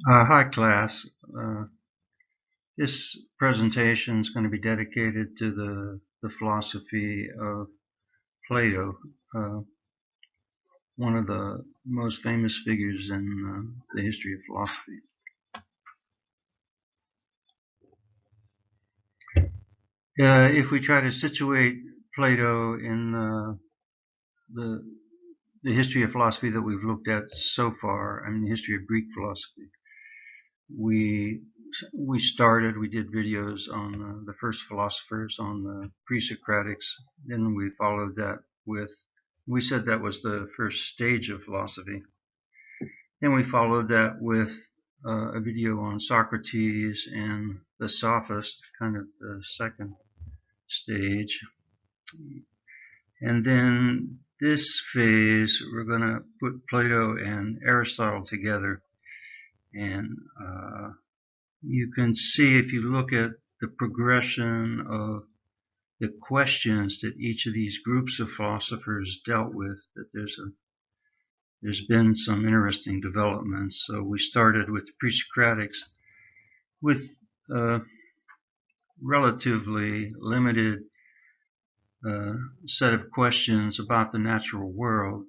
Hi class. This presentation is going to be dedicated to the philosophy of Plato, uh, one of the most famous figures in the history of philosophy. If we try to situate Plato in the the history of philosophy that we've looked at so far, I mean the history of Greek philosophy, we we did videos on the first philosophers, on the pre-Socratics. Then we followed that with, we said that was the first stage of philosophy. Then we followed that with a video on Socrates and the sophist, kind of the second stage. And then this phase, we're going to put Plato and Aristotle together. And you can see, if you look at the progression of the questions that each of these groups of philosophers dealt with, that there's been some interesting developments. So we started with the pre-Socratics with a relatively limited set of questions about the natural world,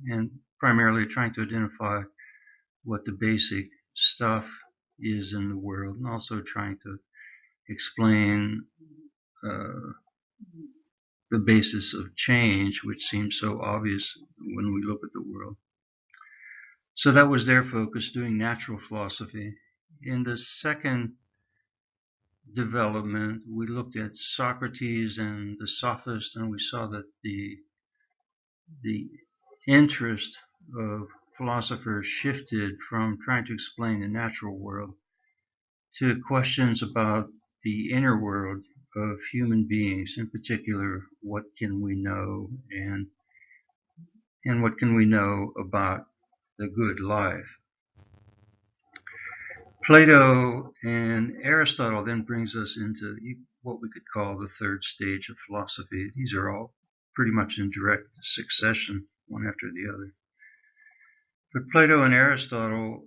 and primarily trying to identify what the basic stuff is in the world, and also trying to explain uh, the basis of change, which seems so obvious when we look at the world. So that was their focus, doing natural philosophy. In the second development, we looked at Socrates and the sophists, and we saw that the interest of philosophers shifted from trying to explain the natural world to questions about the inner world of human beings, in particular, what can we know, and what can we know about the good life. Plato and Aristotle then brings us into what we could call the third stage of philosophy. These are all pretty much in direct succession, one after the other. But Plato and Aristotle,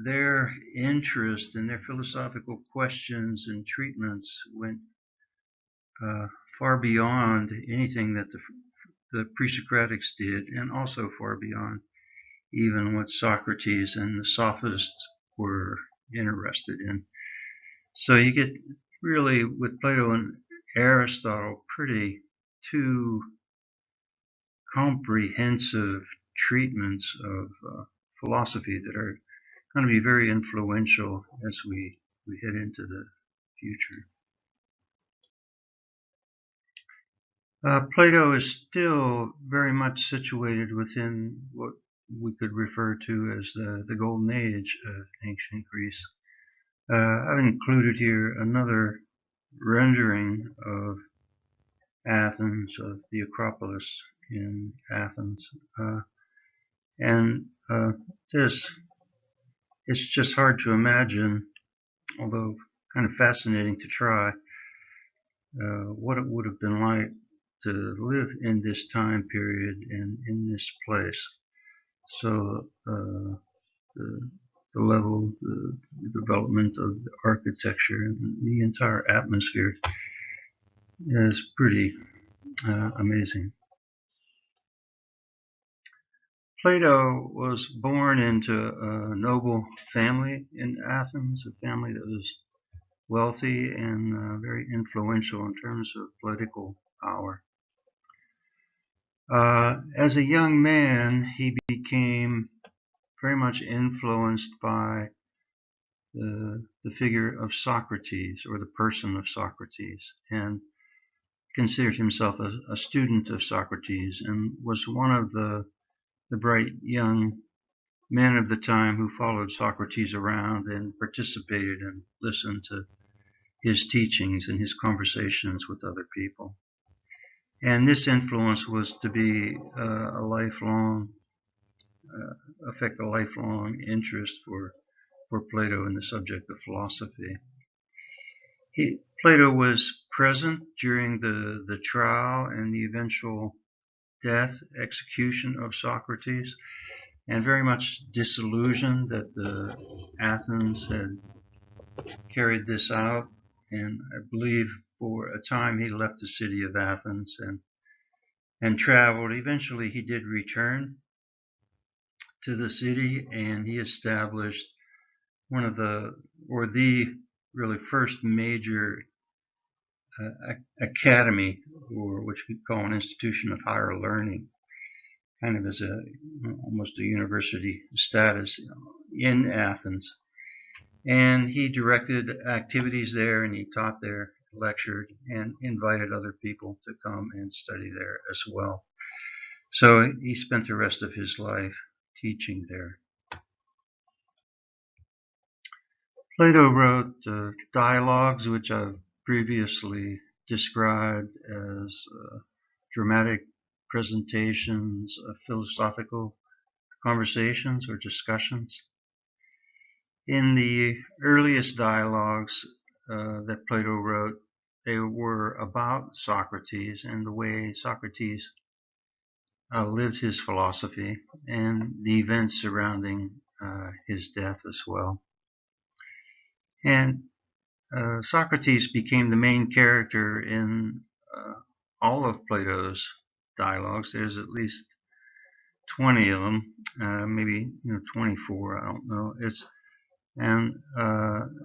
their interest and their philosophical questions and treatments went uh, far beyond anything that the pre-Socratics did, and also far beyond even what Socrates and the sophists were interested in. So you get, really, with Plato and Aristotle, pretty two comprehensive treatments of philosophy that are going to be very influential as we head into the future. Plato is still very much situated within what we could refer to as the golden age of ancient Greece. I've included here another rendering of Athens, of the Acropolis in Athens. And this, it's just hard to imagine, although kind of fascinating to try, what it would have been like to live in this time period and in this place. So the, the level, the development of the architecture and the entire atmosphere is pretty amazing. Plato was born into a noble family in Athens, a family that was wealthy and very influential in terms of political power. As a young man, he became very much influenced by the figure of Socrates, or the person of Socrates, and considered himself a student of Socrates, and was one of the bright young men of the time who followed Socrates around and participated and listened to his teachings and his conversations with other people. And this influence was to be a lifelong, affect a lifelong interest for Plato in the subject of philosophy. Plato was present during the trial and the eventual death, execution of Socrates. and very much disillusioned that Athens had carried this out. And I believe for a time he left the city of Athens and traveled. Eventually, he did return to the city, and he established one of the really first major academy, or which we call an institution of higher learning, kind of as almost a university status in Athens. And he directed activities there, and he taught there, lectured, and invited other people to come and study there as well. So he spent the rest of his life teaching there. Plato wrote dialogues, which I've previously described as dramatic presentations of philosophical conversations or discussions. In the earliest dialogues that Plato wrote, they were about Socrates and the way Socrates lived his philosophy and the events surrounding his death as well. And Socrates became the main character in all of Plato's dialogues. There's at least 20 of them, maybe 24. I don't know. And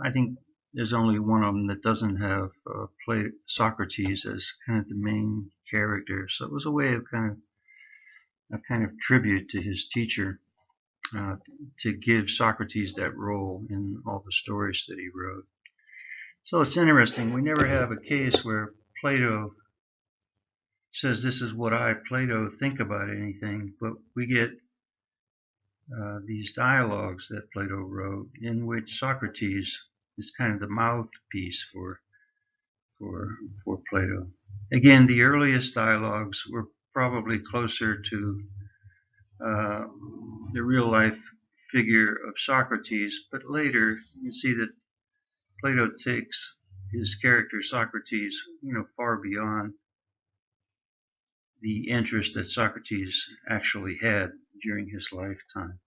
I think there's only one of them that doesn't have Socrates as kind of the main character. So it was a way of a kind of tribute to his teacher, uh, to give Socrates that role in all the stories that he wrote. So it's interesting. We never have a case where Plato says, "This is what I, Plato, think about anything," but we get these dialogues that Plato wrote in which Socrates is kind of the mouthpiece for Plato. Again, the earliest dialogues were probably closer to uh, the real life figure of Socrates, but later you see that Plato takes his character Socrates, far beyond the interest that Socrates actually had during his lifetime,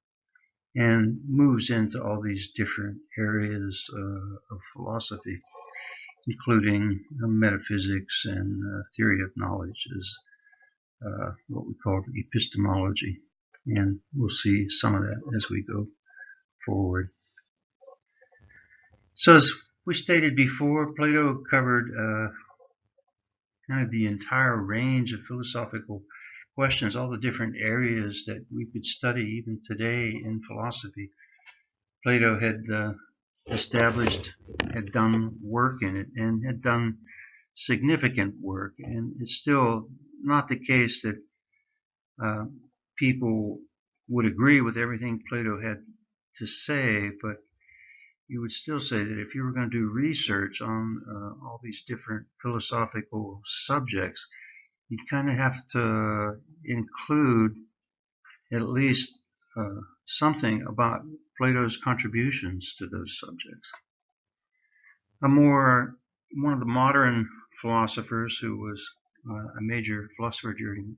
and moves into all these different areas of philosophy, including metaphysics and theory of knowledge, as what we call epistemology. And we'll see some of that as we go forward. So, as we stated before, Plato covered kind of the entire range of philosophical questions, all the different areas that we could study even today in philosophy. Plato had had done work in it, and had done significant work. And it's still not the case that uh, people would agree with everything Plato had to say, but you would still say that if you were going to do research on all these different philosophical subjects, you'd kind of have to include at least something about Plato's contributions to those subjects. One of the modern philosophers who was a major philosopher during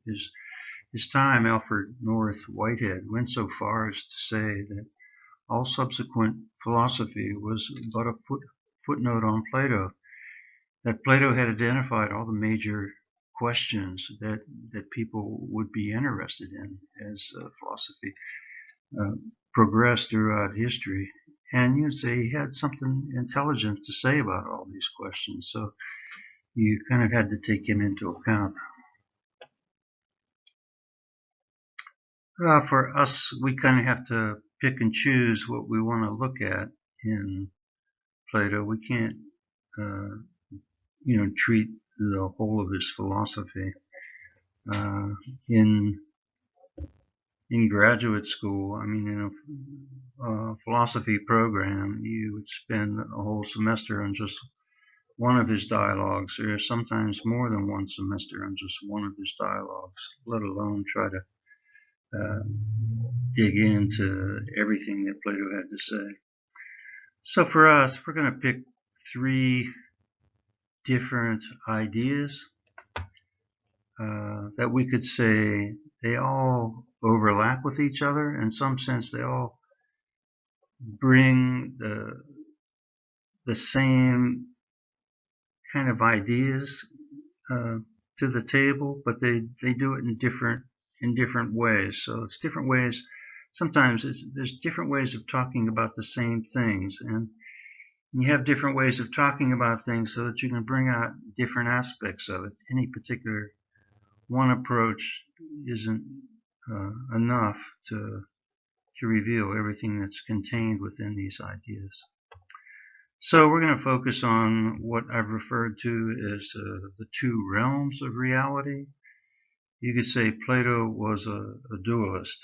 his time, Alfred North Whitehead, went so far as to say that all subsequent philosophy was but a footnote on Plato, that Plato had identified all the major questions that people would be interested in as philosophy progressed throughout history. And you'd say he had something intelligent to say about all these questions, so you kind of had to take him into account. For us, we kind of have to pick and choose what we want to look at in Plato. We can't, uh, treat the whole of his philosophy. Uh, in in graduate school, I mean, in a philosophy program, you would spend a whole semester on just one of his dialogues, or sometimes more than one semester on just one of his dialogues, let alone try to uh, dig into everything that Plato had to say. So for us, we're going to pick three different ideas that we could say they all overlap with each other. In some sense, they all bring the same kind of ideas uh, to the table, but they do it in different ways. So it's different ways. Sometimes there's different ways of talking about the same things, and you have different ways of talking about things so that you can bring out different aspects of it. Any particular one approach isn't enough to reveal everything that's contained within these ideas. So we're going to focus on what I've referred to as the two realms of reality. You could say Plato was a dualist.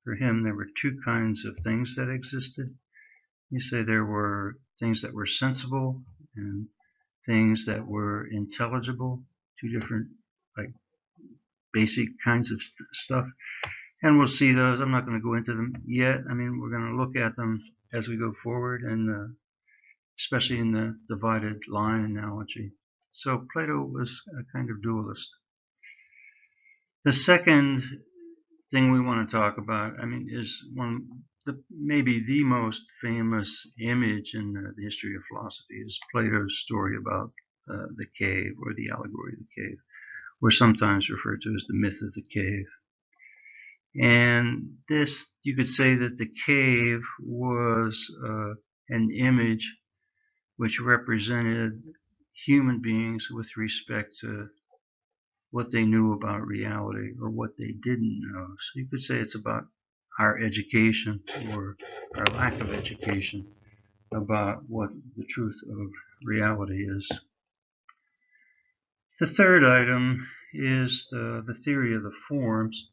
For him, there were two kinds of things that existed. You say there were things that were sensible and things that were intelligible, two different like basic kinds of stuff. And we'll see those. I'm not going to go into them yet. I mean, we're going to look at them as we go forward, and especially in the divided line analogy. So Plato was a kind of dualist. The second thing we want to talk about, I mean, is maybe the most famous image in the history of philosophy is Plato's story about the cave, or the allegory of the cave, or sometimes referred to as the myth of the cave. And this, you could say that the cave was an image which represented human beings with respect to what they knew about reality or what they didn't know. So you could say it's about our education or our lack of education about what the truth of reality is. The third item is the theory of the forms,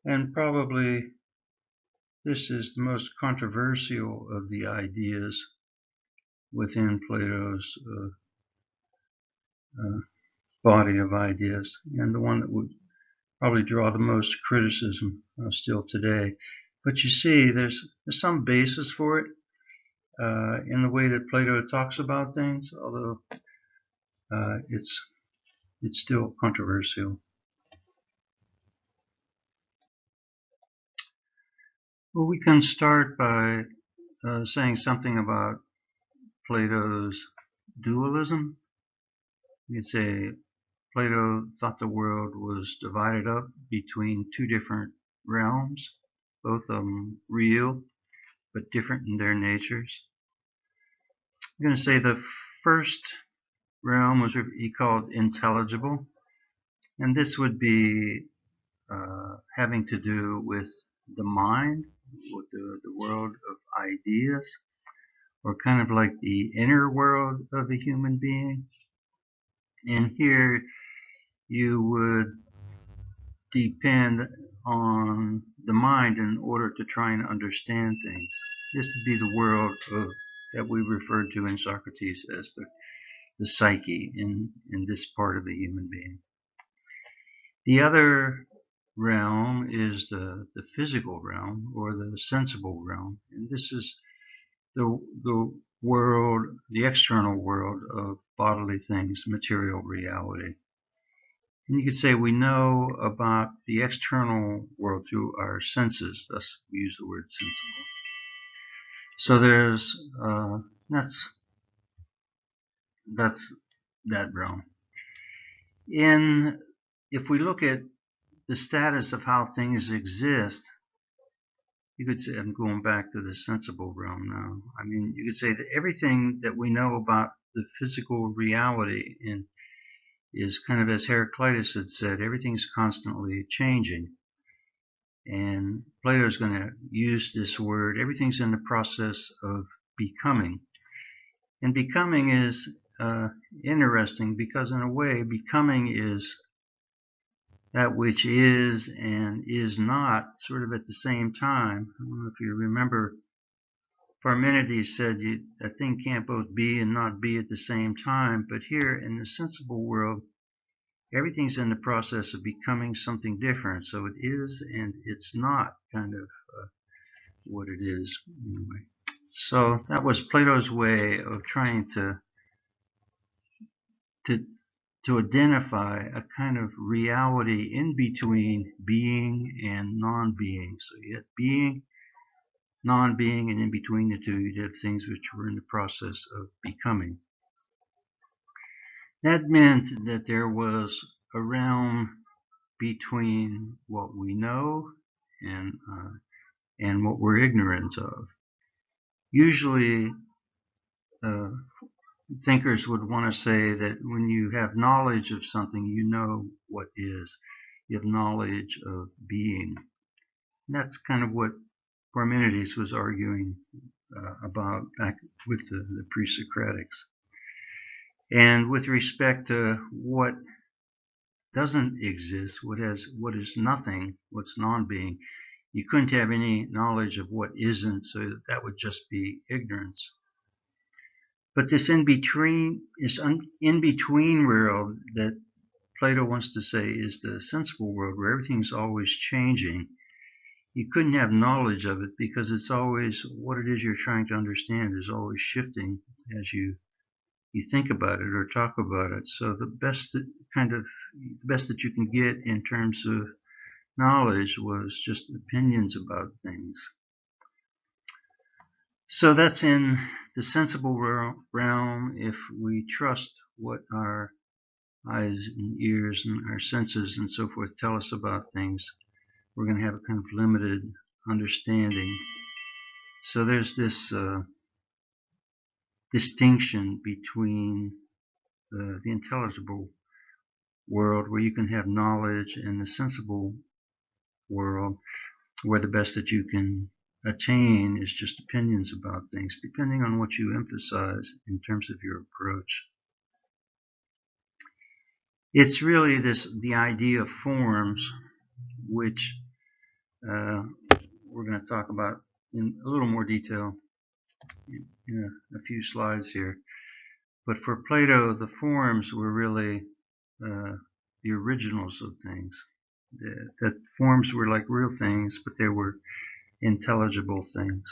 and probably this is the most controversial of the ideas within Plato's body of ideas, and the one that would probably draw the most criticism still today. But you see, there's some basis for it in the way that Plato talks about things, although it's still controversial. Well, we can start by saying something about Plato's dualism. You'd say Plato thought the world was divided up between two different realms, both of them real, but different in their natures. I'm going to say the first realm was he called intelligible, and this would be having to do with the mind, with the world of ideas, or kind of like the inner world of a human being. And here you would depend on the mind in order to try and understand things. This would be the world that we referred to in Socrates as the psyche in this part of the human being. The other realm is the physical realm, or the sensible realm, and this is the world, the external world of bodily things, material reality. And you could say we know about the external world through our senses, thus we use the word sensible. So there's that's that realm. If we look at the status of how things exist, you could say, I'm going back to the sensible realm now. I mean, you could say that everything that we know about the physical reality is kind of, as Heraclitus had said, everything's constantly changing. And Plato is going to use this word, everything's in the process of becoming. And becoming is interesting because, in a way, becoming is that which is and is not sort of at the same time. I don't know if you remember, Parmenides said a thing can't both be and not be at the same time, but here in the sensible world, everything's in the process of becoming something different. So it is and it's not kind of what it is anyway. So that was Plato's way of trying to to identify a kind of reality in between being and non-being. So you had being, non-being, and in between the two you'd have things which were in the process of becoming. That meant that there was a realm between what we know and what we're ignorant of. Usually, uh, thinkers would want to say that when you have knowledge of something, you know what is. You have knowledge of being. And that's kind of what Parmenides was arguing about back with the pre-Socratics. And with respect to what doesn't exist, what is nothing, what's non-being, you couldn't have any knowledge of what isn't, so that would just be ignorance. But this in between world that Plato wants to say is the sensible world, where everything's always changing. You couldn't have knowledge of it because it's always what it is you're trying to understand is always shifting as you think about it or talk about it. So the best that you can get in terms of knowledge was just opinions about things. So that's in the sensible realm. If we trust what our eyes and ears and our senses and so forth tell us about things, we're going to have a kind of limited understanding. So there's this distinction between the intelligible world, where you can have knowledge, and the sensible world, where the best that you can attain is just opinions about things, depending on what you emphasize in terms of your approach. It's really the idea of forms, which we're going to talk about in a little more detail in a few slides here. But for Plato, the forms were really the originals of things. That forms were like real things, but they were intelligible things.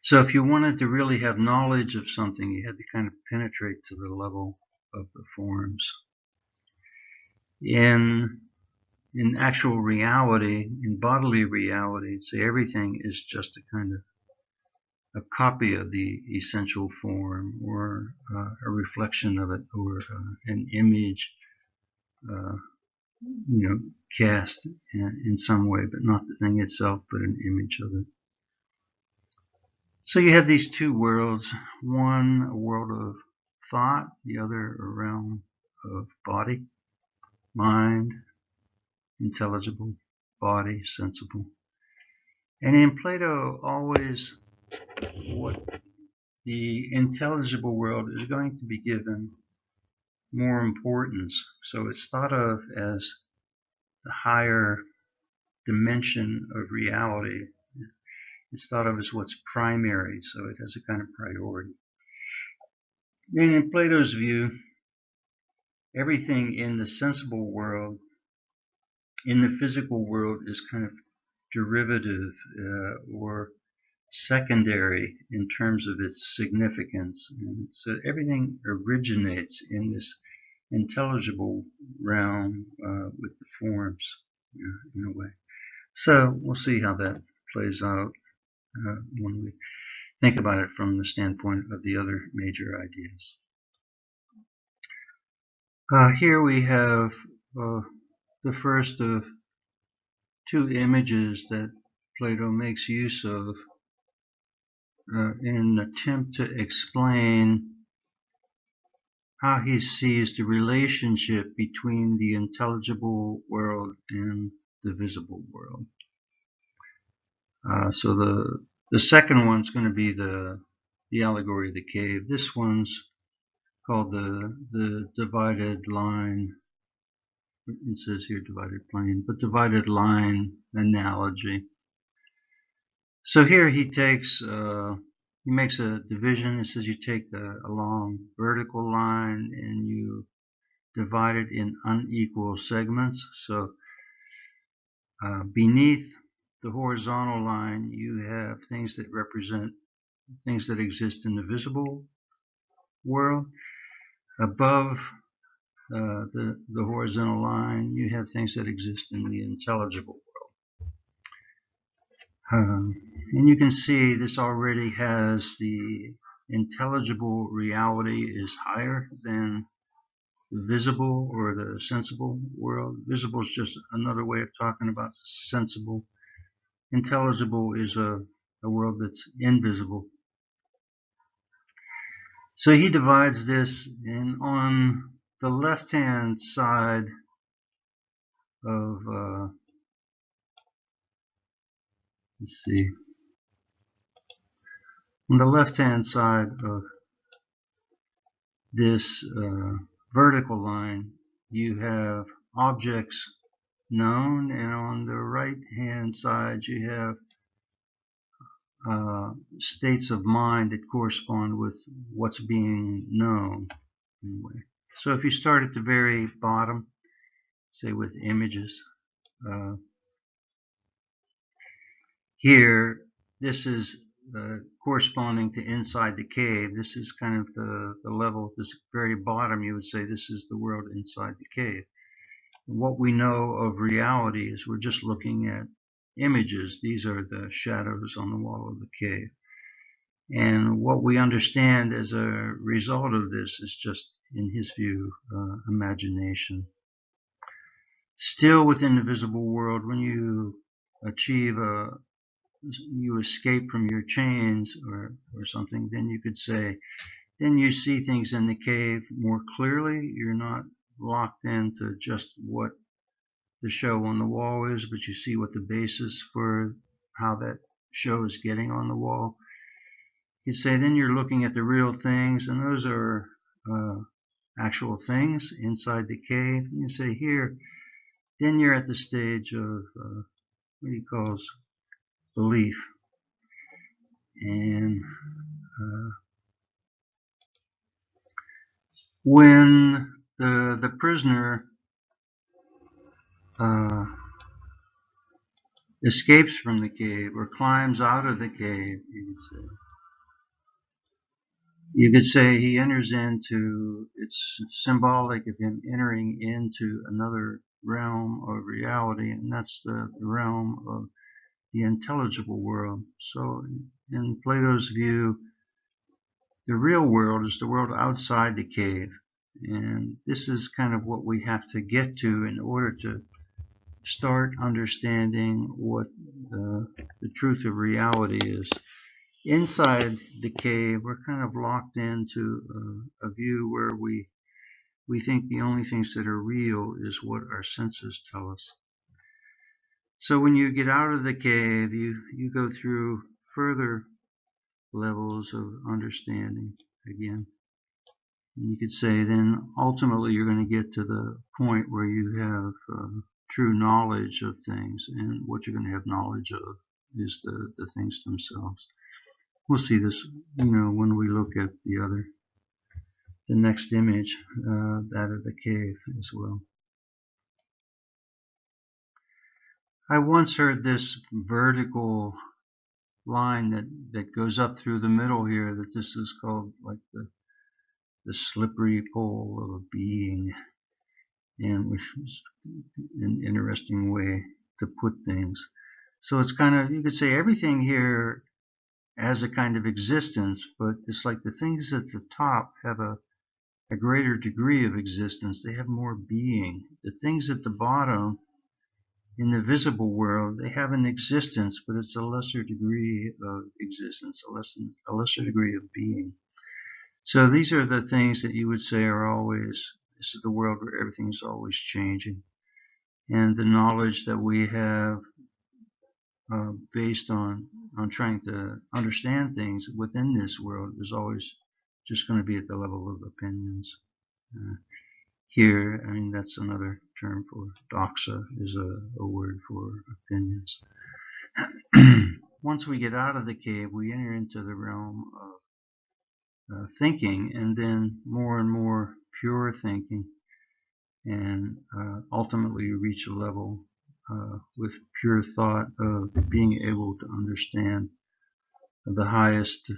So if you wanted to really have knowledge of something, you had to kind of penetrate to the level of the forms. In actual reality, in bodily reality, say everything is just a kind of a copy of the essential form, or a reflection of it, or an image, cast in some way, but not the thing itself, but an image of it. So you have these two worlds, one a world of thought, the other a realm of body, mind, intelligible, body, sensible. And in Plato, always what the intelligible world is going to be given more importance. So it's thought of as the higher dimension of reality. It's thought of as what's primary, so it has a kind of priority. And in Plato's view, everything in the sensible world, in the physical world, is kind of derivative or secondary in terms of its significance. And so everything originates in this intelligible realm with the forms, in a way. So we'll see how that plays out when we think about it from the standpoint of the other major ideas. Here we have the first of two images that Plato makes use of in an attempt to explain how he sees the relationship between the intelligible world and the visible world. So the second one's going to be the allegory of the cave. This one's called the divided line. It says here divided plane, but divided line analogy. So here he makes a division. It says you take a long vertical line and you divide it in unequal segments. So beneath the horizontal line, you have things that represent things that exist in the visible world. Above the horizontal line, you have things that exist in the intelligible world. And you can see this already has the intelligible reality is higher than the visible or the sensible world. Visible is just another way of talking about sensible. Intelligible is a world that's invisible. So he divides this, and on the left-hand side of, let's see, on the left-hand side of this vertical line, you have objects known, and on the right-hand side, you have states of mind that correspond with what's being known. Anyway. So if you start at the very bottom, say with images, uh, here this is corresponding to inside the cave. This is kind of the level, this very bottom, you would say this is the world inside the cave. What we know of reality is we're just looking at images. These are the shadows on the wall of the cave. And what we understand as a result of this is just, in his view, imagination. Still within the visible world, when you achieve you escape from your chains or something, then you could say, then you see things in the cave more clearly. You're not locked into just what the show on the wall is, but you see what the basis for how that show is getting on the wall. You say then you're looking at the real things, and those are actual things inside the cave. And you say here, then you're at the stage of what he calls belief. And when the prisoner uh, escapes from the cave or climbs out of the cave, you could say he enters into, it's symbolic of him entering into another realm of reality, and that's the realm of the intelligible world. So in Plato's view, the real world is the world outside the cave. And this is kind of what we have to get to in order to start understanding what the truth of reality is. Inside the cave, we're kind of locked into a view where we think the only things that are real is what our senses tell us. So when you get out of the cave, you go through further levels of understanding again. And you could say then ultimately you're going to get to the point where you have true knowledge of things, and what you're going to have knowledge of is the things themselves. We'll see this, when we look at the next image, that of the cave as well. I once heard this vertical line that goes up through the middle here, that this is called like the slippery pole of a being, and which is an interesting way to put things. So it's kind of, you could say everything here has a kind of existence, but it's like the things at the top have a greater degree of existence. They have more being. The things at the bottom in the visible world, they have an existence, but it's a lesser degree of existence, a lesser degree of being. So these are the things that you would say are always, this is the world where everything is always changing. And the knowledge that we have based on trying to understand things within this world is always just going to be at the level of opinions. Here, I mean, that's another term for doxa, is a word for opinions. Once we get out of the cave, we enter into the realm of thinking, and then more and more pure thinking, and ultimately reach a level with pure thought of being able to understand the highest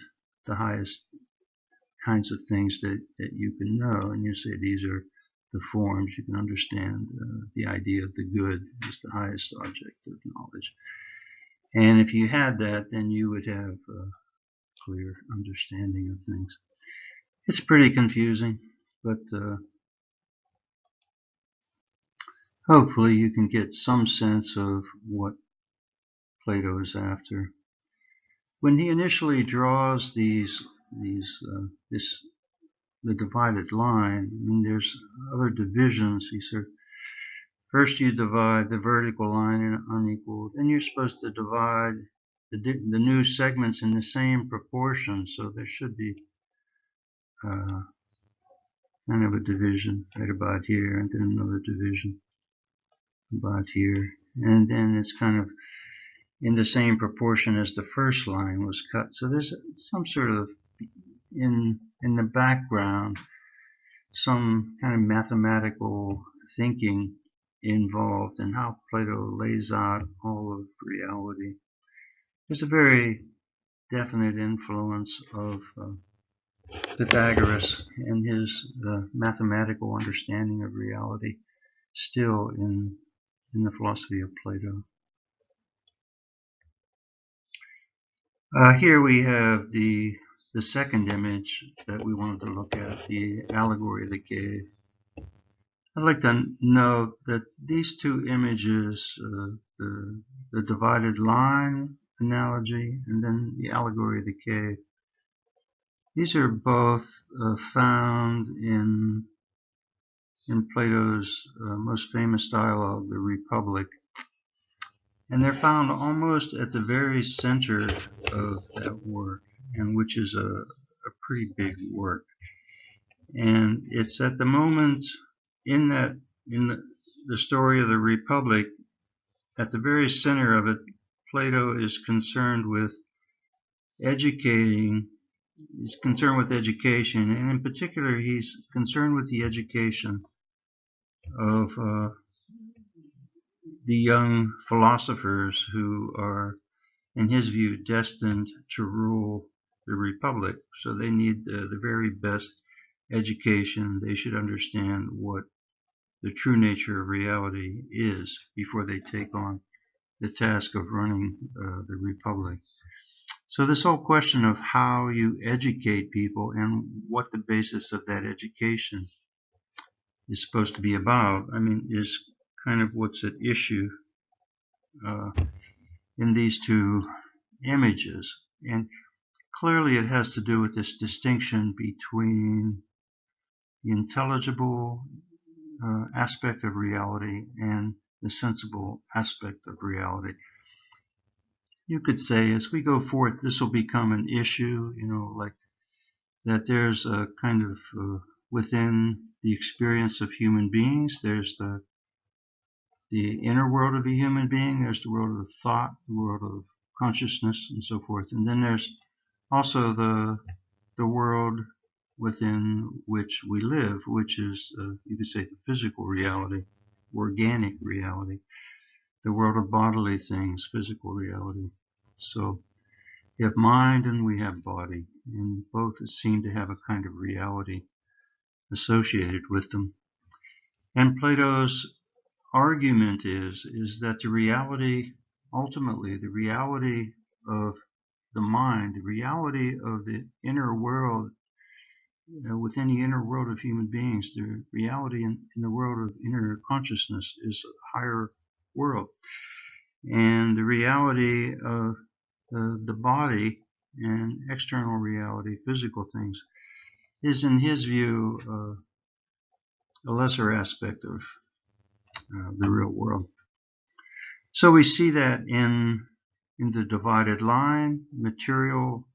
kinds of things that you can know. And you say these are the forms, you can understand the idea of the good is the highest object of knowledge. And if you had that, then you would have a clear understanding of things. It's pretty confusing, but hopefully you can get some sense of what Plato is after. When he initially draws this the divided line, I mean, there's other divisions. He said, first you divide the vertical line in unequal, then you're supposed to divide the new segments in the same proportion. So there should be kind of a division right about here, and then another division about here, and then it's kind of in the same proportion as the first line was cut. So there's some sort of in the background some kind of mathematical thinking involved in how Plato lays out all of reality. There's a very definite influence of Pythagoras and his mathematical understanding of reality still in the philosophy of Plato. Here we have the second image that we wanted to look at, the allegory of the cave. I'd like to note that these two images, the divided line analogy and then the allegory of the cave, these are both found in Plato's most famous dialogue, the Republic. And they're found almost at the very center of that work, and which is a pretty big work. And it's at the moment in the story of the Republic, at the very center of it, Plato is concerned with educating. He's concerned with education, and in particular, he's concerned with the education of the young philosophers who are, in his view, destined to rule the Republic. So they need the very best education. They should understand what the true nature of reality is before they take on the task of running the Republic. So this whole question of how you educate people and what the basis of that education is supposed to be about, I mean, is kind of what's at issue in these two images. And clearly it has to do with this distinction between the intelligible aspect of reality and the sensible aspect of reality. You could say as we go forth, this will become an issue, like that there's a kind of within the experience of human beings, there's the inner world of a human being, there's the world of thought, the world of consciousness, and so forth. And then there's also the world within which we live, which is, you could say, the physical reality, organic reality, the world of bodily things, physical reality. So we have mind and we have body, and both seem to have a kind of reality associated with them. And Plato's argument is that the reality, ultimately, the reality of the mind, the reality of the inner world, within the inner world of human beings, the reality in the world of inner consciousness is a higher world. And the reality of the body and external reality, physical things, is in his view a lesser aspect of the real world. So we see that in the divided line. Material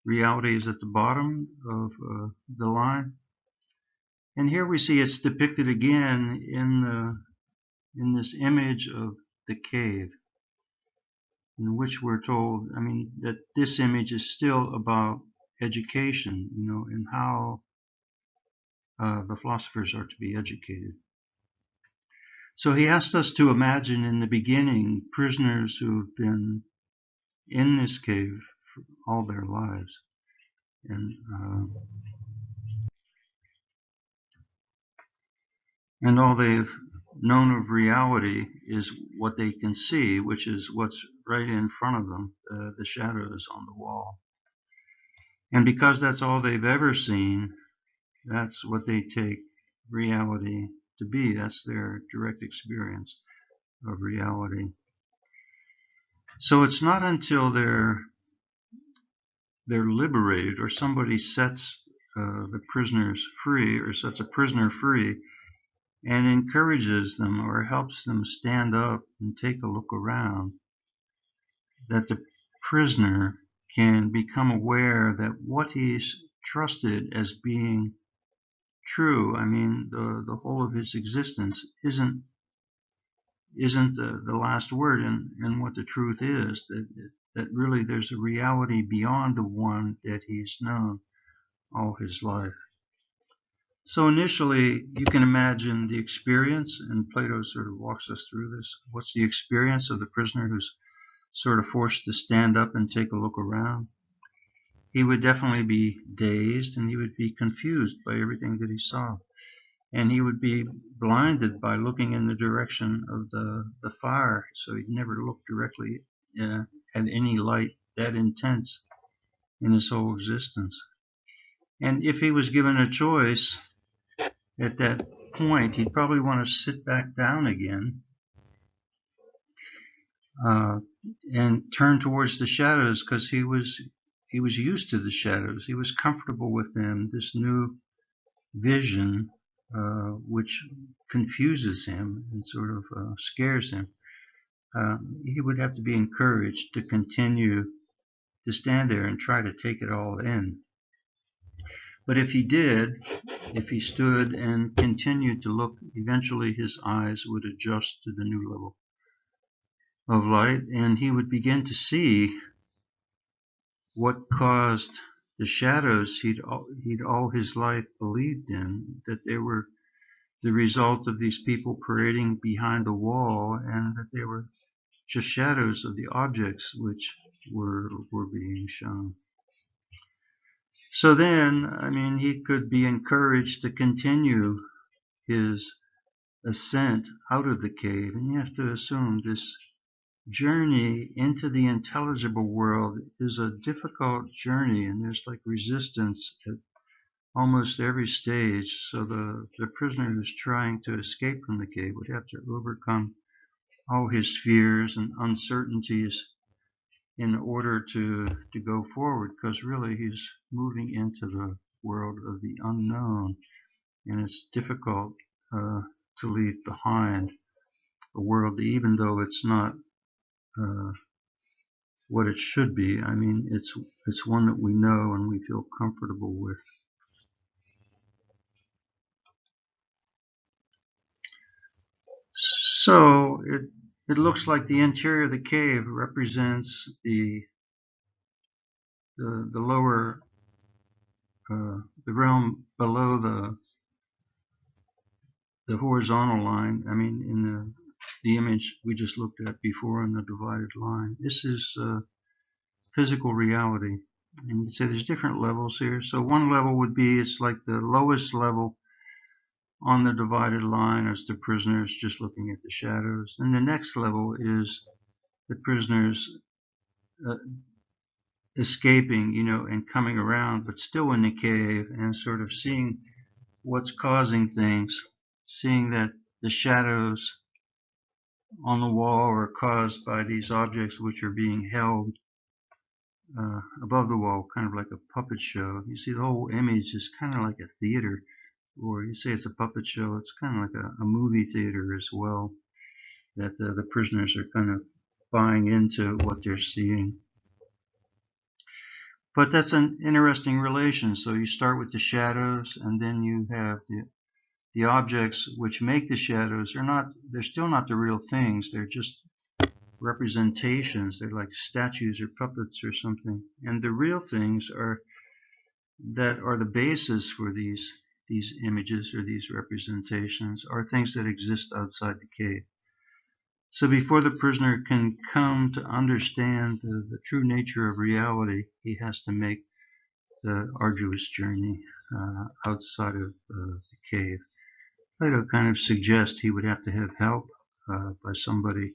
reality is at the bottom of the line, and here we see it's depicted again in this image of the cave, in which we're told, I mean, that this image is still about education, and how the philosophers are to be educated. So he asked us to imagine in the beginning prisoners who've been in this cave for all their lives. And And all they've known of reality is what they can see, which is what's right in front of them, the shadows on the wall. And because that's all they've ever seen, that's what they take reality to be. That's their direct experience of reality. So it's not until they're liberated, or somebody sets the prisoners free, or sets a prisoner free, and encourages them or helps them stand up and take a look around, that the prisoner can become aware that what he's trusted as being true, I mean, the whole of his existence isn't the last word in what the truth is, that really there's a reality beyond the one that he's known all his life. So initially, you can imagine the experience, and Plato sort of walks us through this. What's the experience of the prisoner who's sort of forced to stand up and take a look around? He would definitely be dazed, and he would be confused by everything that he saw. And he would be blinded by looking in the direction of the fire, so he'd never look directly at any light that intense in his whole existence. And if he was given a choice at that point, he'd probably want to sit back down again uh, and turn towards the shadows, because he was used to the shadows. He was comfortable with them. This new vision, which confuses him and sort of scares him, he would have to be encouraged to continue to stand there and try to take it all in. But if he did, if he stood and continued to look, eventually his eyes would adjust to the new level of light, and he would begin to see what caused the shadows he'd all his life believed in, that they were the result of these people parading behind the wall, and that they were just shadows of the objects which were being shown. So then, I mean, he could be encouraged to continue his ascent out of the cave, and you have to assume this journey into the intelligible world is a difficult journey, and there's like resistance at almost every stage. So the prisoner who's trying to escape from the cave would have to overcome all his fears and uncertainties in order to go forward, because really he's moving into the world of the unknown, and it's difficult to leave behind a world, even though it's not uh, what it should be. I mean, it's one that we know and we feel comfortable with. So it looks like the interior of the cave represents the lower the realm below the horizontal line. I mean, in the image we just looked at before in the divided line, this is physical reality. And you say there's different levels here. So one level would be, it's like the lowest level on the divided line as the prisoners just looking at the shadows. And the next level is the prisoners uh, escaping, and coming around, but still in the cave, and sort of seeing what's causing things, seeing that the shadows on the wall are caused by these objects which are being held above the wall, kind of like a puppet show. You see, the whole image is kind of like a theater, or you say it's a puppet show, it's kind of like a movie theater as well, that the prisoners are kind of buying into what they're seeing. But that's an interesting relation. So you start with the shadows, and then you have the objects which make the shadows. They're still not the real things. They're just representations. They're like statues or puppets or something. And the real things that are the basis for these images or these representations are things that exist outside the cave. So before the prisoner can come to understand the true nature of reality, he has to make the arduous journey outside of the cave. Plato kind of suggests he would have to have help by somebody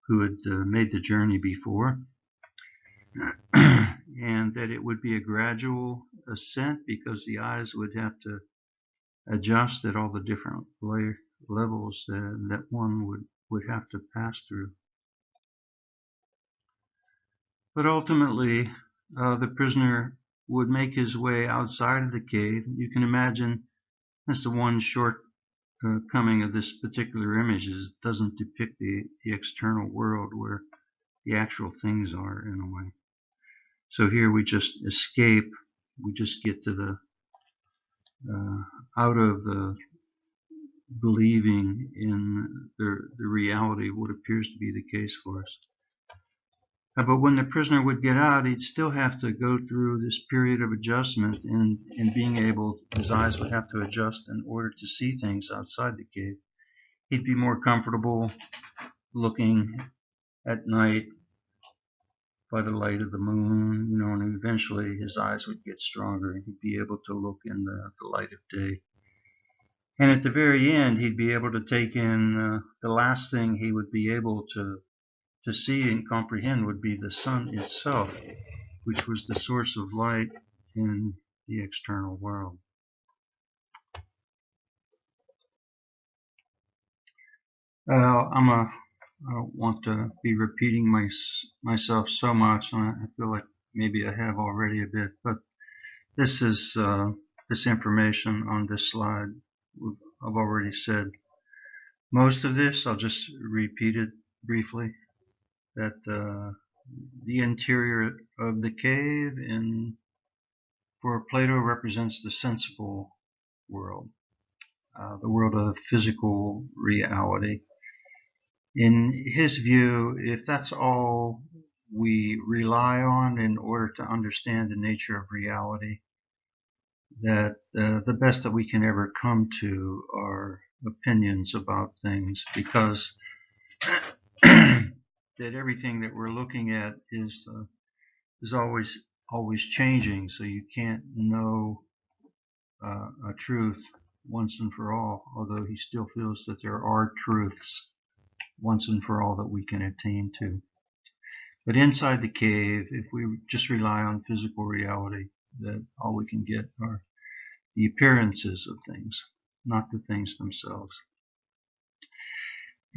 who had made the journey before, and that it would be a gradual ascent because the eyes would have to adjust at all the different levels that one would have to pass through. But ultimately, the prisoner would make his way outside of the cave. You can imagine that's the one shortcoming of this particular image is it doesn't depict the external world where the actual things are in a way. So here we just escape. We just get to the out of the believing in the reality of what appears to be the case for us. But when the prisoner would get out, he'd still have to go through this period of adjustment in being able, his eyes would have to adjust in order to see things outside the cave. He'd be more comfortable looking at night by the light of the moon, and eventually his eyes would get stronger and he'd be able to look in the light of day. And at the very end, he'd be able to take in the last thing he would be able to see and comprehend would be the sun itself, which was the source of light in the external world. I don't want to be repeating myself so much, and I feel like maybe I have already a bit, but this is this information on this slide. I've already said most of this. I'll just repeat it briefly. That the interior of the cave for Plato represents the sensible world, the world of physical reality. In his view, if that's all we rely on in order to understand the nature of reality, that the best that we can ever come to are opinions about things, because that everything that we're looking at is always changing, so you can't know a truth once and for all, although he still feels that there are truths once and for all that we can attain to. But inside the cave, if we just rely on physical reality, that all we can get are the appearances of things, not the things themselves.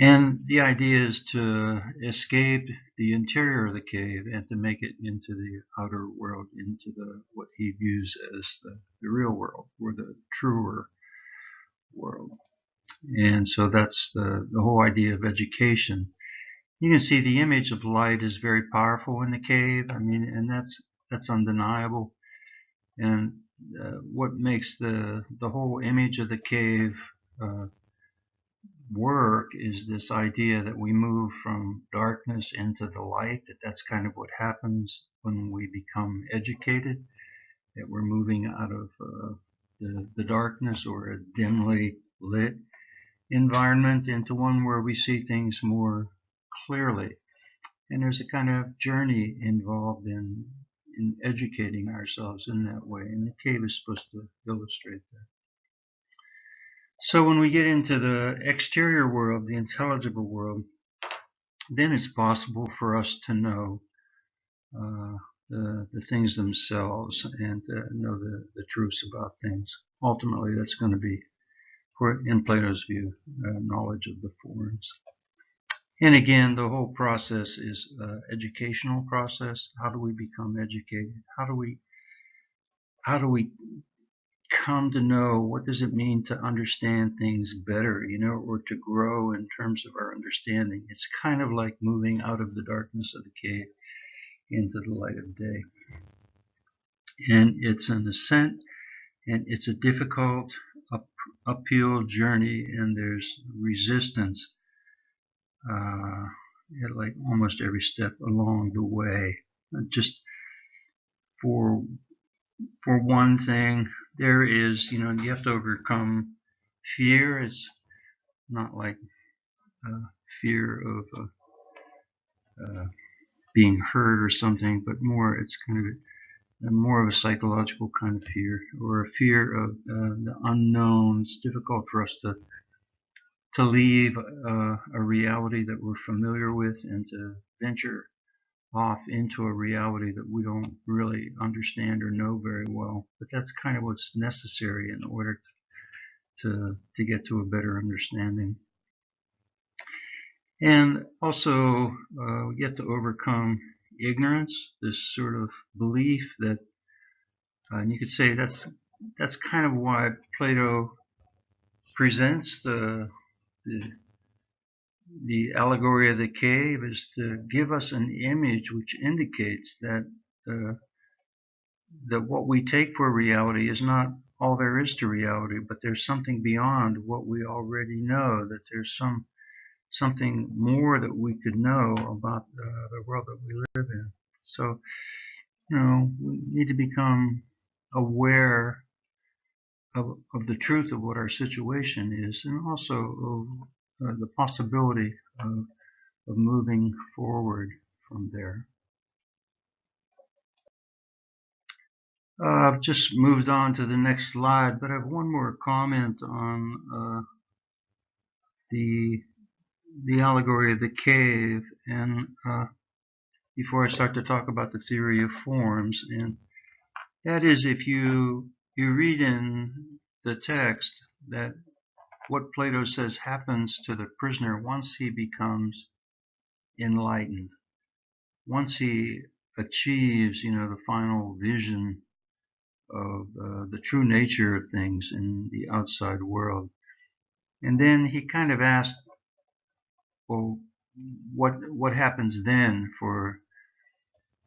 And the idea is to escape the interior of the cave and to make it into the outer world, into what he views as the real world, or the truer world. And so that's the whole idea of education. You can see the image of light is very powerful in the cave. I mean, and that's undeniable. And what makes the whole image of the cave work is this idea that we move from darkness into the light, that's kind of what happens when we become educated, that we're moving out of the darkness or a dimly lit environment into one where we see things more clearly. And there's a kind of journey involved in educating ourselves in that way, and the cave is supposed to illustrate that. So when we get into the exterior world, the intelligible world, then it's possible for us to know the things themselves and know the truths about things. Ultimately, that's going to be, in Plato's view, knowledge of the forms. And again, the whole process is an educational process. How do we become educated? How do we come to know what does it mean to understand things better, or to grow in terms of our understanding? It's kind of like moving out of the darkness of the cave into the light of day. And it's an ascent, and it's a difficult uphill journey, and there's resistance at like almost every step along the way. Just for one thing, there is, you have to overcome fear. It's not like fear of being hurt or something, but more it's kind of more of a psychological kind of fear, or a fear of the unknown. It's difficult for us to leave a reality that we're familiar with and to venture off into a reality that we don't really understand or know very well. But that's kind of what's necessary in order to get to a better understanding. And also, we get to overcome ignorance, this sort of belief that, and you could say that's kind of why Plato presents the the allegory of the cave, is to give us an image which indicates uh, that what we take for reality is not all there is to reality, but there's something beyond what we already know. That there's something more that we could know about the world that we live in. So, we need to become aware of the truth of what our situation is, and also of the possibility of moving forward from there. I've just moved on to the next slide, but I have one more comment on the the allegory of the cave, and before I start to talk about the theory of forms, and that is, if you read in the text that what Plato says happens to the prisoner once he becomes enlightened, once he achieves, the final vision of the true nature of things in the outside world. And then he kind of asked, well, what happens then for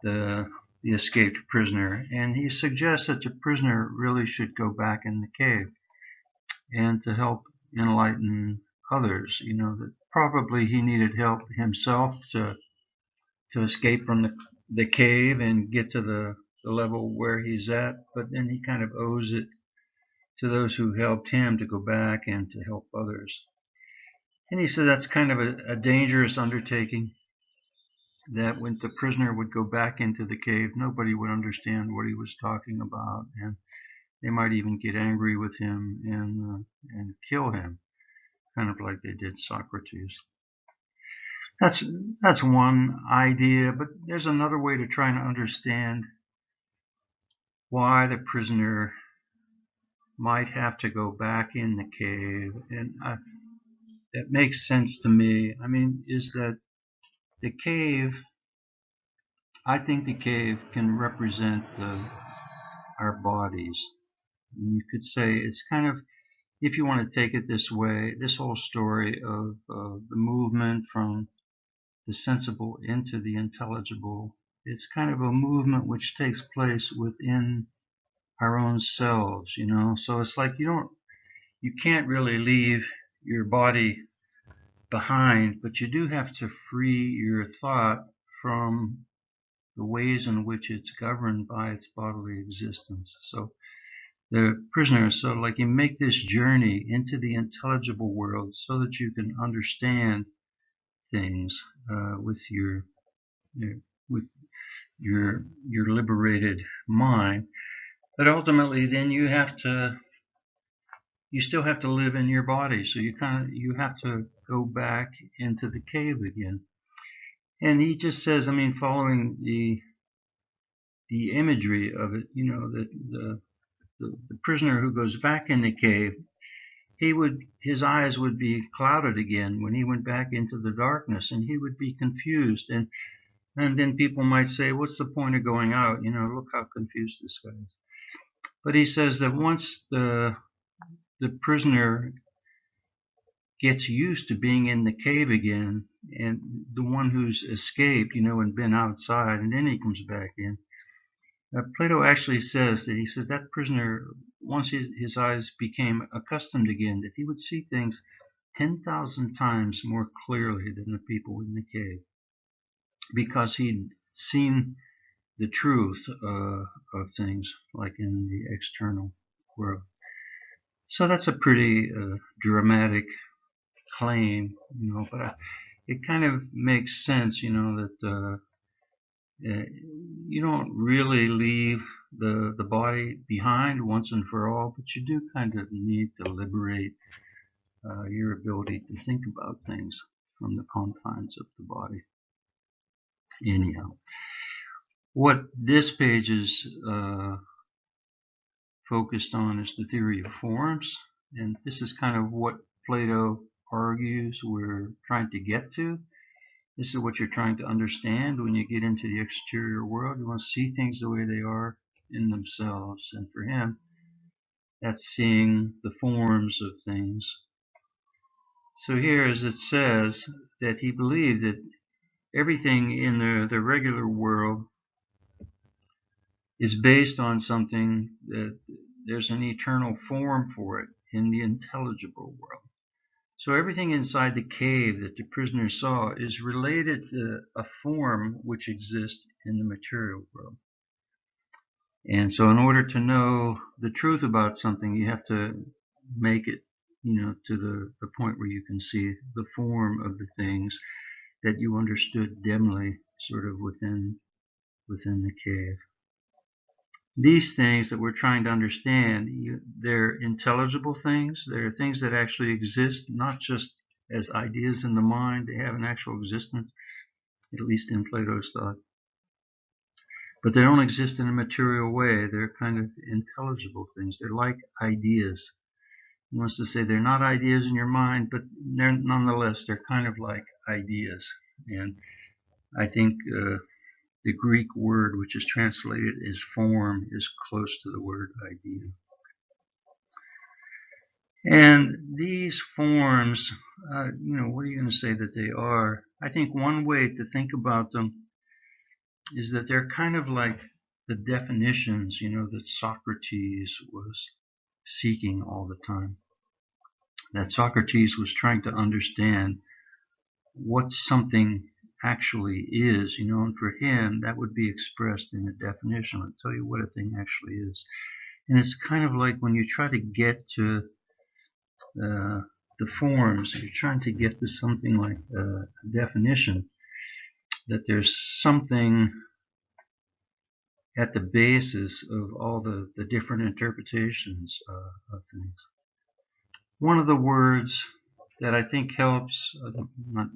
the the escaped prisoner? And he suggests that the prisoner really should go back in the cave and to help enlighten others. That probably he needed help himself to escape from the cave and get to the level where he's at, but then he kind of owes it to those who helped him to go back and to help others. And he said that's kind of a dangerous undertaking, that when the prisoner would go back into the cave, nobody would understand what he was talking about, and they might even get angry with him and kill him, kind of like they did Socrates. That's that's one idea, but there's another way to try and understand why the prisoner might have to go back in the cave, and that makes sense to me. I mean, is that the cave? I think the cave can represent our bodies. And you could say it's kind of, if you want to take it this way, this whole story of the movement from the sensible into the intelligible, it's kind of a movement which takes place within our own selves. So it's like you can't really leave your body behind, but you do have to free your thought from the ways in which it's governed by its bodily existence. So the prisoner is sort of like, you make this journey into the intelligible world so that you can understand things with with your liberated mind. But ultimately, then you still have to live in your body, so you have to go back into the cave again. And he just says, I mean, following the imagery of it, that the prisoner who goes back in the cave, his eyes would be clouded again when he went back into the darkness, and he would be confused. And then people might say, what's the point of going out? Look how confused this guy is. But he says that once the prisoner gets used to being in the cave again, and the one who's escaped, and been outside, and then he comes back in. Plato actually says that prisoner, once his eyes became accustomed again, that he would see things 10,000 times more clearly than the people in the cave, because he'd seen the truth of things, like in the external world. So that's a pretty dramatic claim, but it kind of makes sense, that you don't really leave the body behind once and for all, but you do kind of need to liberate your ability to think about things from the confines of the body. Anyhow, what this page is focused on is the theory of forms, and this is kind of what Plato argues we're trying to get to. This is what you're trying to understand when you get into the exterior world. You want to see things the way they are in themselves, and for him, that's seeing the forms of things. So here, as it says, that he believed that everything in the regular world is based on something that there's an eternal form for it in the intelligible world. So everything inside the cave that the prisoner saw is related to a form which exists in the material world. And so in order to know the truth about something, you have to make it, to the point where you can see the form of the things that you understood dimly, sort of within the cave. These things that we're trying to understand, they're intelligible things. They're things that actually exist, not just as ideas in the mind. They have an actual existence, at least in Plato's thought. But they don't exist in a material way. They're kind of intelligible things. They're like ideas. He wants to say they're not ideas in your mind, but nonetheless, they're kind of like ideas. And I think the Greek word which is translated as form is close to the word idea. And these forms, what are you going to say that they are? I think one way to think about them is that they're kind of like the definitions, that Socrates was seeking all the time. That Socrates was trying to understand what something actually is, and for him that would be expressed in a definition. I'll tell you what a thing actually is. And it's kind of like when you try to get to the forms, you're trying to get to something like a definition, that there's something at the basis of all the different interpretations of things. One of the words that I think helps,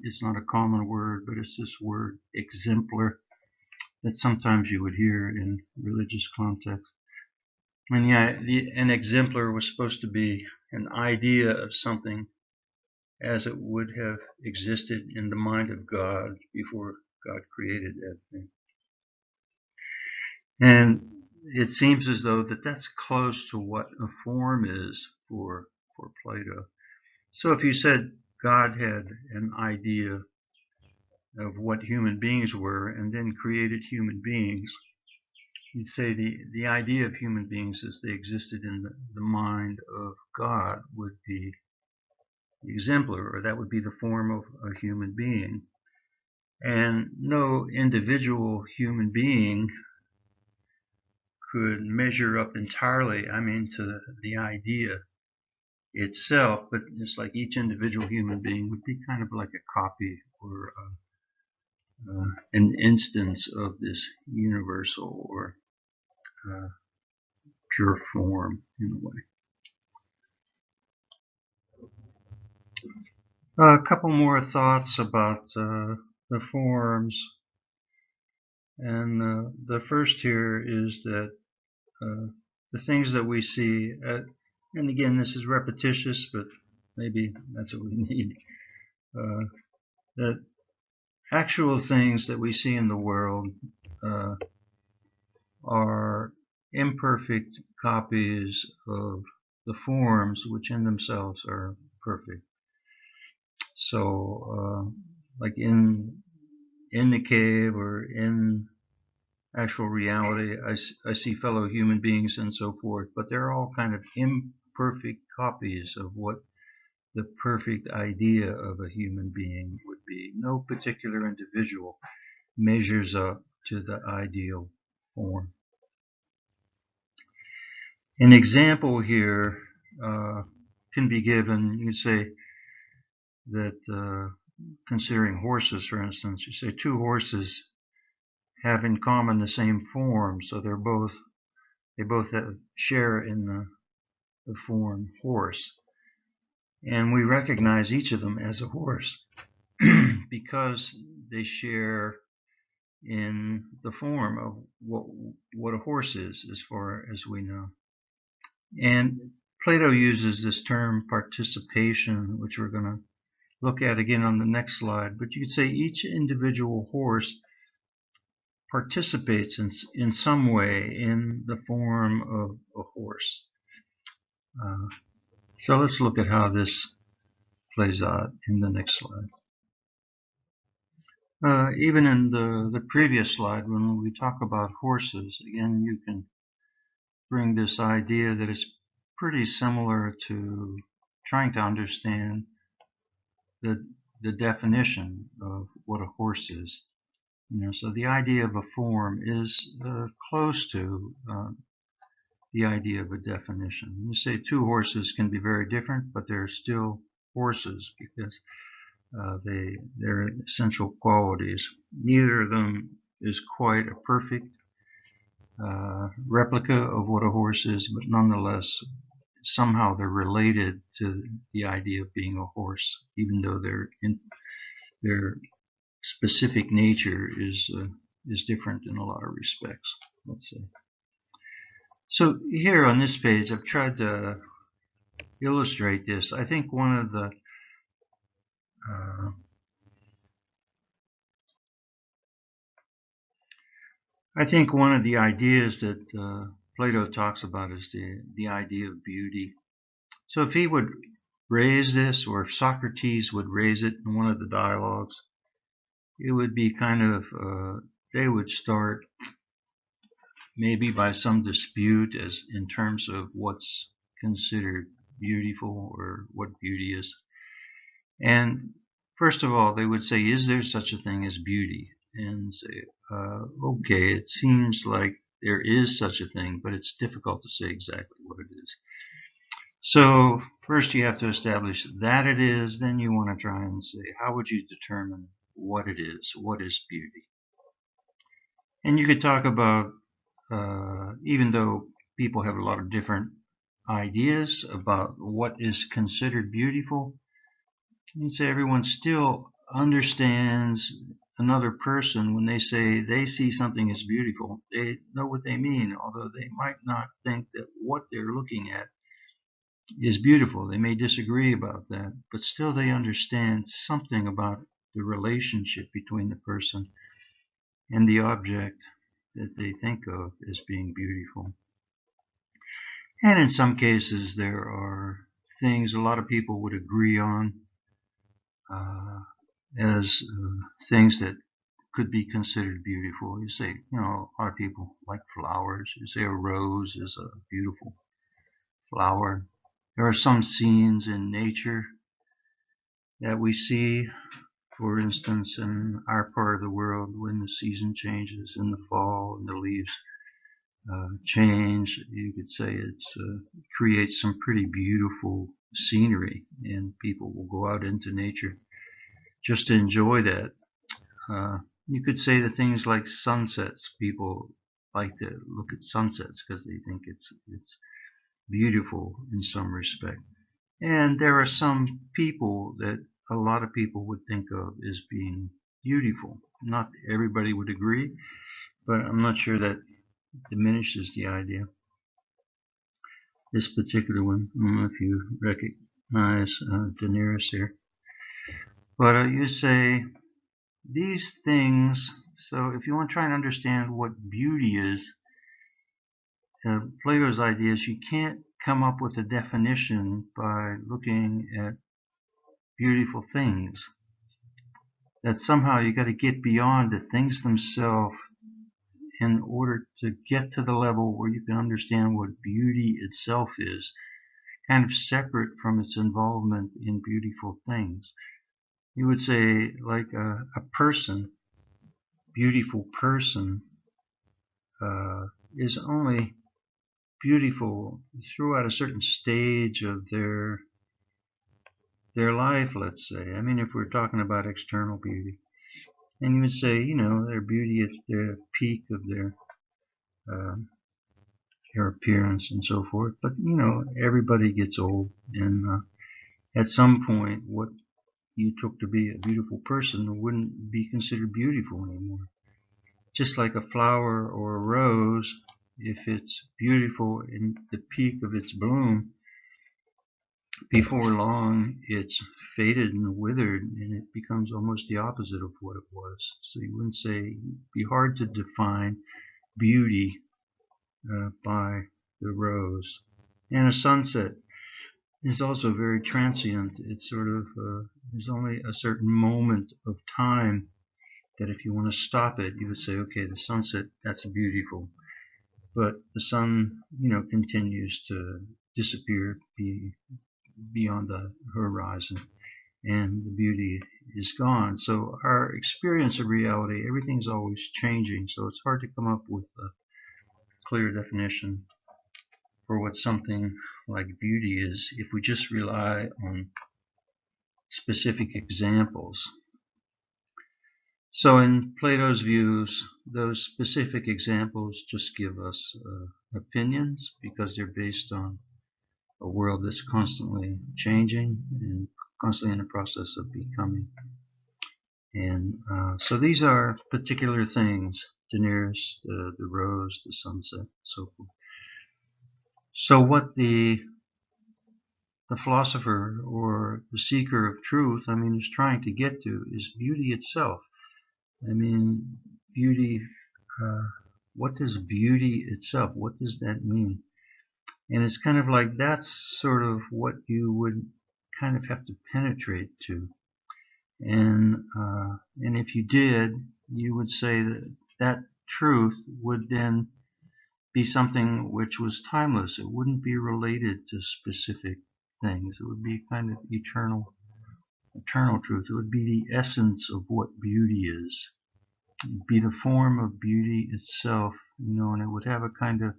it's not a common word, but it's this word exemplar that sometimes you would hear in religious context. And yeah, an exemplar was supposed to be an idea of something as it would have existed in the mind of God before God created everything. And it seems as though that's close to what a form is for Plato. So if you said God had an idea of what human beings were and then created human beings, you'd say the idea of human beings as they existed in the mind of God would be the exemplar, or that would be the form of a human being. And no individual human being could measure up entirely, to the idea itself, but it's like each individual human being would be kind of like a copy or an instance of this universal or pure form in a way. A couple more thoughts about the forms, and the first here is that the things that we see, and again this is repetitious, but maybe that's what we need, that actual things that we see in the world are imperfect copies of the forms which in themselves are perfect. So like in the cave or in actual reality, I see fellow human beings and so forth, but they're all kind of imperfect copies of what the perfect idea of a human being would be. No particular individual measures up to the ideal form. An example here can be given. You could say that considering horses, for instance, you say two horses have in common the same form, so they're both they both share in the form horse. And we recognize each of them as a horse because they share in the form of what a horse is, as far as we know. And Plato uses this term participation, which we're going to look at again on the next slide. But you could say each individual horse participates in some way in the form of a horse. So let's look at how this plays out in the next slide. Even in the previous slide, when we talk about horses, again, you can bring this idea that it's pretty similar to trying to understand the definition of what a horse is. So the idea of a form is close to the idea of a definition. You say two horses can be very different, but they're still horses because they're essential qualities. Neither of them is quite a perfect replica of what a horse is, but nonetheless, somehow they're related to the idea of being a horse, even though their specific nature is different in a lot of respects. Let's say. So here on this page, I've tried to illustrate this. I think one of the ideas that Plato talks about is the idea of beauty. So if he would raise this, or if Socrates would raise it in one of the dialogues, it would be kind of, they would start maybe by some dispute as in terms of what's considered beautiful or what beauty is. And first of all, they would say, is there such a thing as beauty? And say, okay, it seems like there is such a thing, but it's difficult to say exactly what it is. So first you have to establish that it is, then you want to try and say, how would you determine what it is? What is beauty? And you could talk about, even though people have a lot of different ideas about what is considered beautiful, you'd say everyone still understands another person when they say they see something as beautiful. They know what they mean, although they might not think that what they're looking at is beautiful. They may disagree about that, but still they understand something about the relationship between the person and the object that they think of as being beautiful. And in some cases, there are things a lot of people would agree on as things that could be considered beautiful. You say, a lot of people like flowers. You say a rose is a beautiful flower. There are some scenes in nature that we see, for instance, in our part of the world when the season changes in the fall and the leaves change. You could say it creates some pretty beautiful scenery, and people will go out into nature just to enjoy that. You could say the things like sunsets. People like to look at sunsets because they think it's beautiful in some respect. And there are some people that a lot of people would think of as being beautiful. Not everybody would agree, but I'm not sure that diminishes the idea. This particular one, I don't know if you recognize Daenerys here. But you say these things, so if you want to try and understand what beauty is, Plato's idea is you can't come up with a definition by looking at beautiful things. That somehow you got to get beyond the things themselves in order to get to the level where you can understand what beauty itself is, kind of separate from its involvement in beautiful things. You would say like a person, beautiful person, is only beautiful throughout a certain stage of their life, let's say. I mean, if we're talking about external beauty. And you would say, their beauty at the peak of their your appearance and so forth. But everybody gets old, and at some point, what you took to be a beautiful person wouldn't be considered beautiful anymore. Just like a flower or a rose, if it's beautiful in the peak of its bloom, before long it's faded and withered, and it becomes almost the opposite of what it was. So you wouldn't say, it'd be hard to define beauty by the rose. And a sunset is also very transient. It's sort of, there's only a certain moment of time that if you want to stop it, you would say, okay, the sunset, that's beautiful. But the sun, continues to disappear beyond the horizon, and the beauty is gone. So our experience of reality, everything's always changing. So it's hard to come up with a clear definition for what something like beauty is if we just rely on specific examples. So in Plato's views, those specific examples just give us opinions because they're based on a world that's constantly changing and constantly in the process of becoming. And so these are particular things: Daenerys, the rose, the sunset, so forth. So what the philosopher or the seeker of truth, is trying to get to is beauty itself. Beauty, uh, what does beauty itself, what does that mean? And it's kind of like that's sort of what you would kind of have to penetrate to. And if you did, you would say that that truth would then be something which was timeless. It wouldn't be related to specific things. It would be kind of eternal truth. It would be the essence of what beauty is. It would be the form of beauty itself, and it would have a kind of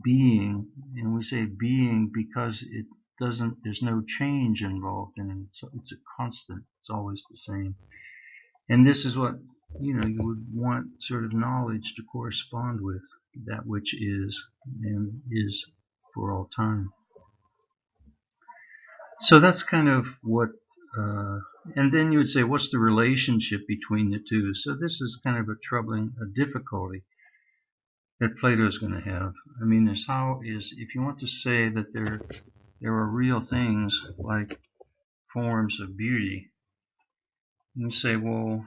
being. And we say being because it doesn't, there's no change involved in it. It's a constant. It's always the same. And this is what, you would want sort of knowledge to correspond with, that which is and is for all time. So that's kind of what, and then you would say, what's the relationship between the two? So this is kind of a difficulty that Plato is going to have. If you want to say that there are real things like forms of beauty, you say, well,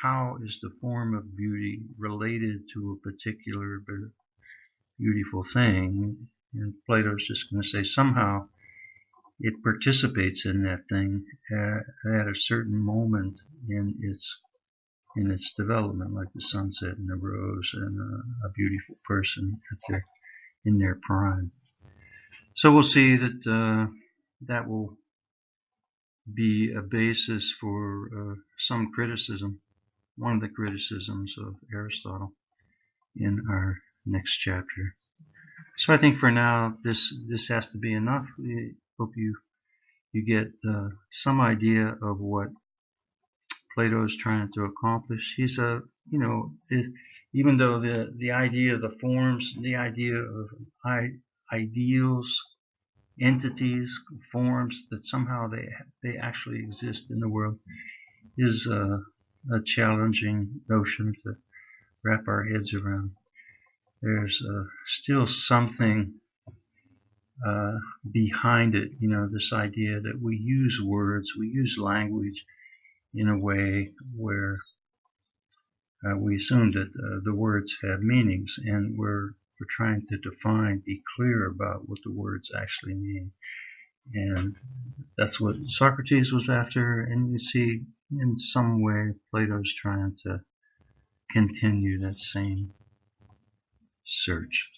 how is the form of beauty related to a particular beautiful thing? And Plato's just going to say somehow it participates in that thing at a certain moment in its development, like the sunset and the rose and a beautiful person in their prime. So we'll see that that will be a basis for some criticism, one of the criticisms of Aristotle in our next chapter. So I think for now this has to be enough. I hope you get some idea of what Plato is trying to accomplish. He's even though the idea of the forms, the idea of ideals, entities, forms, that somehow they actually exist in the world, is a challenging notion to wrap our heads around. There's still something behind it, this idea that we use words, we use language in a way where we assume that the words have meanings, and we're trying to be clear about what the words actually mean. And that's what Socrates was after, and you see in some way Plato's trying to continue that same search.